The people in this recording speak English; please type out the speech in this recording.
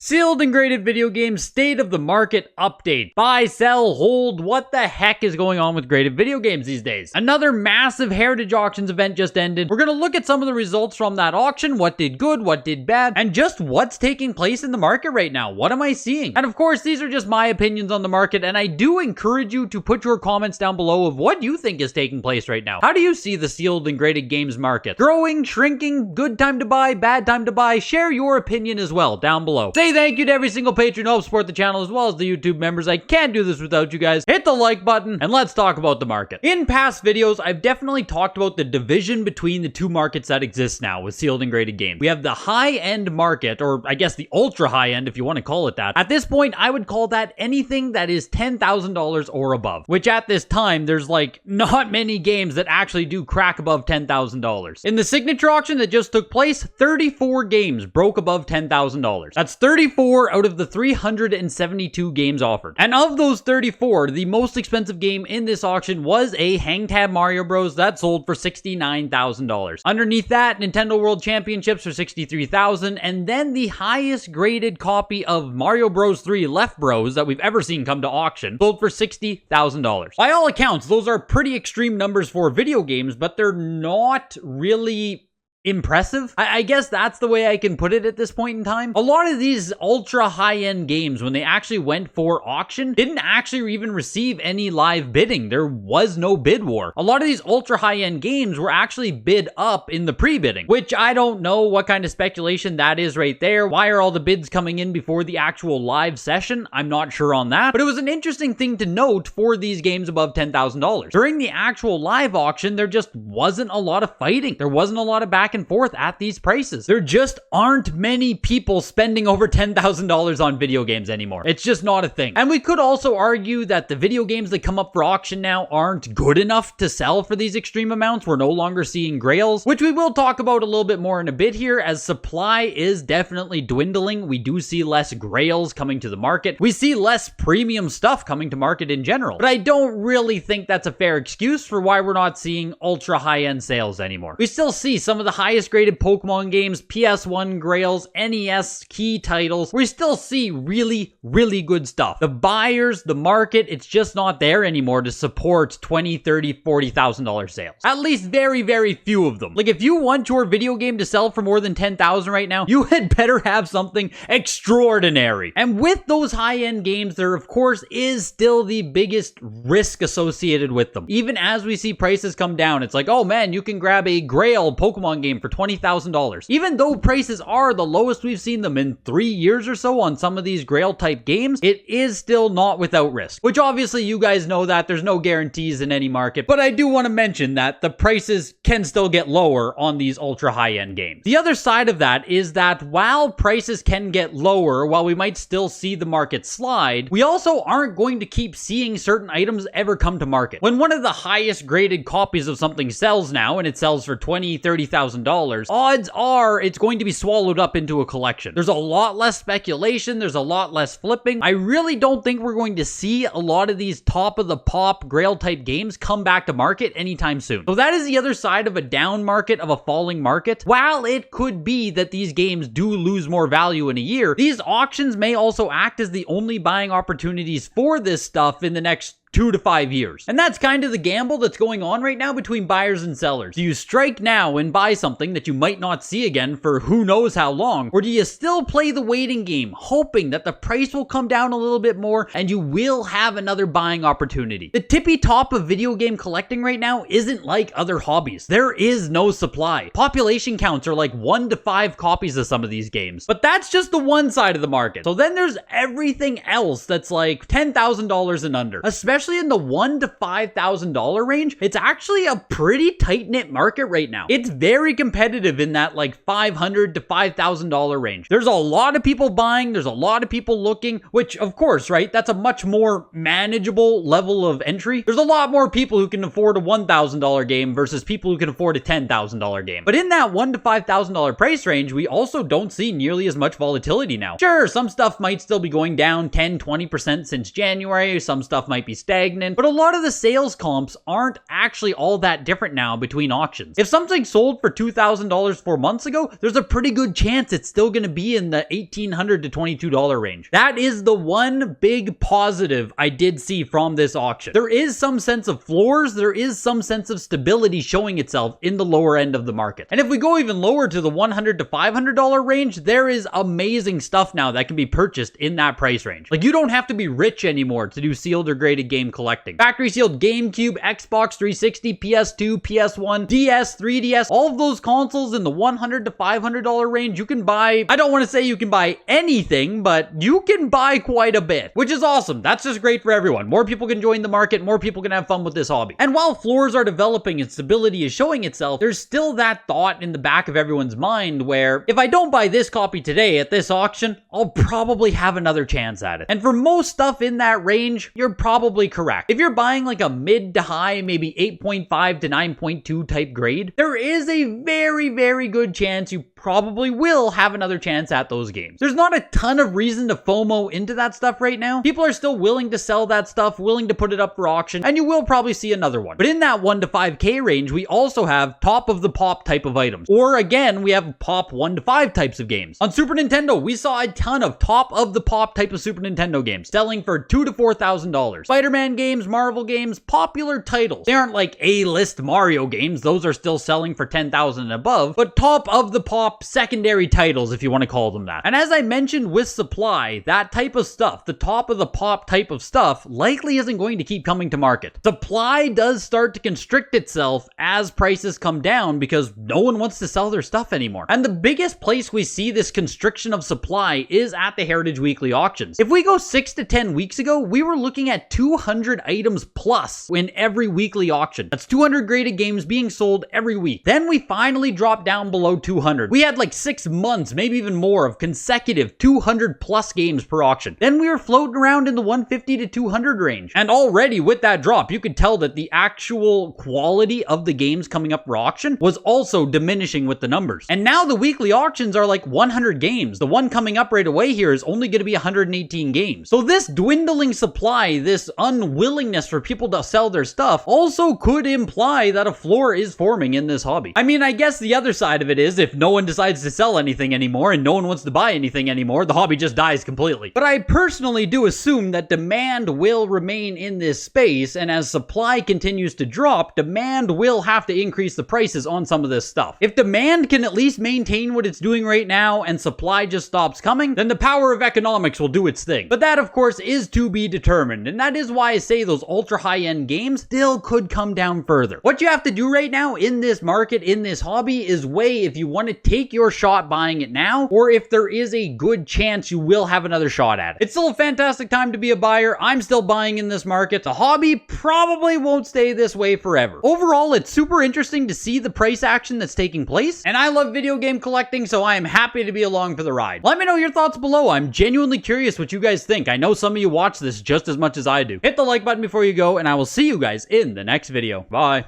Sealed and graded video games state of the market update. Buy, sell, hold. What the heck is going on with graded video games these days? Another massive Heritage Auctions event just ended. We're going to look at some of the results from that auction, what did good, what did bad, and just what's taking place in the market right now. What am I seeing? And of course, these are just my opinions on the market, and I do encourage you to put your comments down below of what you think is taking place right now. How do you see the sealed and graded games market? Growing, shrinking, good time to buy, bad time to buy? Share your opinion as well down below. Say thank you to every single patron who helps support the channel as well as the YouTube members. I can't do this without you guys. Hit the like button and let's talk about the market. In past videos, I've definitely talked about the division between the two markets that exist now with sealed and graded games. We have the high-end market, or I guess the ultra high-end if you want to call it that. At this point, I would call that anything that is $10,000 or above, which at this time, there's like not many games that actually do crack above $10,000. In the signature auction that just took place, 34 games broke above $10,000. That's 34 out of the 372 games offered. And of those 34, the most expensive game in this auction was a Hang Tab Mario Bros. That sold for $69,000. Underneath that, Nintendo World Championships for $63,000, and then the highest graded copy of Mario Bros. 3 Left Bros that we've ever seen come to auction sold for $60,000. By all accounts, those are pretty extreme numbers for video games, but they're not really impressive. I guess that's the way I can put it at this point in time. A lot of these ultra high-end games, when they actually went for auction, didn't actually even receive any live bidding. There was no bid war. A lot of these ultra high-end games were actually bid up in the pre-bidding, which I don't know what kind of speculation that is right there. Why are all the bids coming in before the actual live session? I'm not sure on that, but it was an interesting thing to note for these games above $10,000. During the actual live auction, there just wasn't a lot of fighting. There wasn't a lot of back and forth at these prices. There just aren't many people spending over $10,000 on video games anymore. It's just not a thing. And we could also argue that the video games that come up for auction now aren't good enough to sell for these extreme amounts. We're no longer seeing grails, which we will talk about a little bit more in a bit here, as supply is definitely dwindling. We do see less grails coming to the market. We see less premium stuff coming to market in general. But I don't really think that's a fair excuse for why we're not seeing ultra high-end sales anymore. We still see some of the highest graded Pokemon games, PS1 grails, NES key titles. We still see really, really good stuff. The buyers, the market, it's just not there anymore to support $20,000, $30,000, $40,000 sales. At least very, very few of them. Like, if you want your video game to sell for more than $10,000 right now, you had better have something extraordinary. And with those high-end games, there of course is still the biggest risk associated with them. Even as we see prices come down, it's like, oh man, you can grab a grail Pokemon game for $20,000. Even though prices are the lowest we've seen them in 3 years or so on some of these grail type games, it is still not without risk. Which obviously you guys know that there's no guarantees in any market, but I do want to mention that the prices can still get lower on these ultra high-end games. The other side of that is that while prices can get lower, while we might still see the market slide, we also aren't going to keep seeing certain items ever come to market. When one of the highest graded copies of something sells now, and it sells for $20,000, $30,000, odds are it's going to be swallowed up into a collection. There's a lot less speculation. There's a lot less flipping. I really don't think we're going to see a lot of these top of the pop grail type games come back to market anytime soon. So that is the other side of a down market, of a falling market. While it could be that these games do lose more value in a year, these auctions may also act as the only buying opportunities for this stuff in the next 2 to 5 years. And that's kind of the gamble that's going on right now between buyers and sellers. Do you strike now and buy something that you might not see again for who knows how long? Or do you still play the waiting game, hoping that the price will come down a little bit more and you will have another buying opportunity? The tippy top of video game collecting right now isn't like other hobbies. There is no supply. Population counts are like 1 to 5 copies of some of these games. But that's just the one side of the market. So then there's everything else that's like $10,000 and under. Especially in the $1,000 to $5,000 range, it's actually a pretty tight-knit market right now. It's very competitive in that like $500 to $5,000 range. There's a lot of people buying, there's a lot of people looking, which of course, right, that's a much more manageable level of entry. There's a lot more people who can afford a $1,000 game versus people who can afford a $10,000 game. But in that $1,000 to $5,000 price range, we also don't see nearly as much volatility now. Sure, some stuff might still be going down 10, 20% since January. Some stuff might be stagnant, but a lot of the sales comps aren't actually all that different now between auctions. If something sold for $2,000 4 months ago, there's a pretty good chance it's still going to be in the $1,800 to $22 range. That is the one big positive I did see from this auction. There is some sense of floors, there is some sense of stability showing itself in the lower end of the market. And if we go even lower to the $100 to $500 range, there is amazing stuff now that can be purchased in that price range. Like, you don't have to be rich anymore to do sealed or graded game collecting. Factory sealed GameCube, Xbox 360, PS2, PS1, DS, 3DS, all of those consoles in the $100 to $500 range, you can buy, I don't want to say you can buy anything, but you can buy quite a bit, which is awesome. That's just great for everyone. More people can join the market, more people can have fun with this hobby. And while floors are developing and stability is showing itself, there's still that thought in the back of everyone's mind where if I don't buy this copy today at this auction, I'll probably have another chance at it. And for most stuff in that range, you're probably correct. If you're buying like a mid to high, maybe 8.5 to 9.2 type grade, there is a very, very good chance you probably will have another chance at those games. There's not a ton of reason to FOMO into that stuff right now. People are still willing to sell that stuff, willing to put it up for auction, and you will probably see another one. But in that 1 to 5K range, we also have top of the pop type of items. Or again, we have pop 1 to 5 types of games. On Super Nintendo, we saw a ton of top of the pop type of Super Nintendo games selling for $2,000 to $4,000. Spider-Man games, Marvel games, popular titles. They aren't like A-list Mario games. Those are still selling for $10,000 and above, but top of the pop secondary titles, if you want to call them that. And as I mentioned with supply, that type of stuff, the top of the pop type of stuff, likely isn't going to keep coming to market. Supply does start to constrict itself as prices come down because no one wants to sell their stuff anymore. And the biggest place we see this constriction of supply is at the Heritage Weekly auctions. If we go 6 to 10 weeks ago, we were looking at 200 items plus in every weekly auction. That's 200 graded games being sold every week. Then we finally dropped down below 200. We had like 6 months, maybe even more, of consecutive 200 plus games per auction. Then we were floating around in the 150 to 200 range. And already with that drop, you could tell that the actual quality of the games coming up for auction was also diminishing with the numbers. And now the weekly auctions are like 100 games. The one coming up right away here is only going to be 118 games. So this dwindling supply, this unwillingness for people to sell their stuff, also could imply that a floor is forming in this hobby. I mean, I guess the other side of it is if no one decides to sell anything anymore and no one wants to buy anything anymore, the hobby just dies completely. But I personally do assume that demand will remain in this space, and as supply continues to drop, demand will have to increase the prices on some of this stuff. If demand can at least maintain what it's doing right now and supply just stops coming, then the power of economics will do its thing. But that, of course, is to be determined, and that is why I say those ultra high-end games still could come down further. What you have to do right now in this market, in this hobby, is weigh if you want to take your shot buying it now, or if there is a good chance you will have another shot at it. It's still a fantastic time to be a buyer. I'm still buying in this market. The hobby probably won't stay this way forever. Overall, it's super interesting to see the price action that's taking place, and I love video game collecting, so I am happy to be along for the ride. Let me know your thoughts below. I'm genuinely curious what you guys think. I know some of you watch this just as much as I do. Hit the like button before you go, and I will see you guys in the next video. Bye.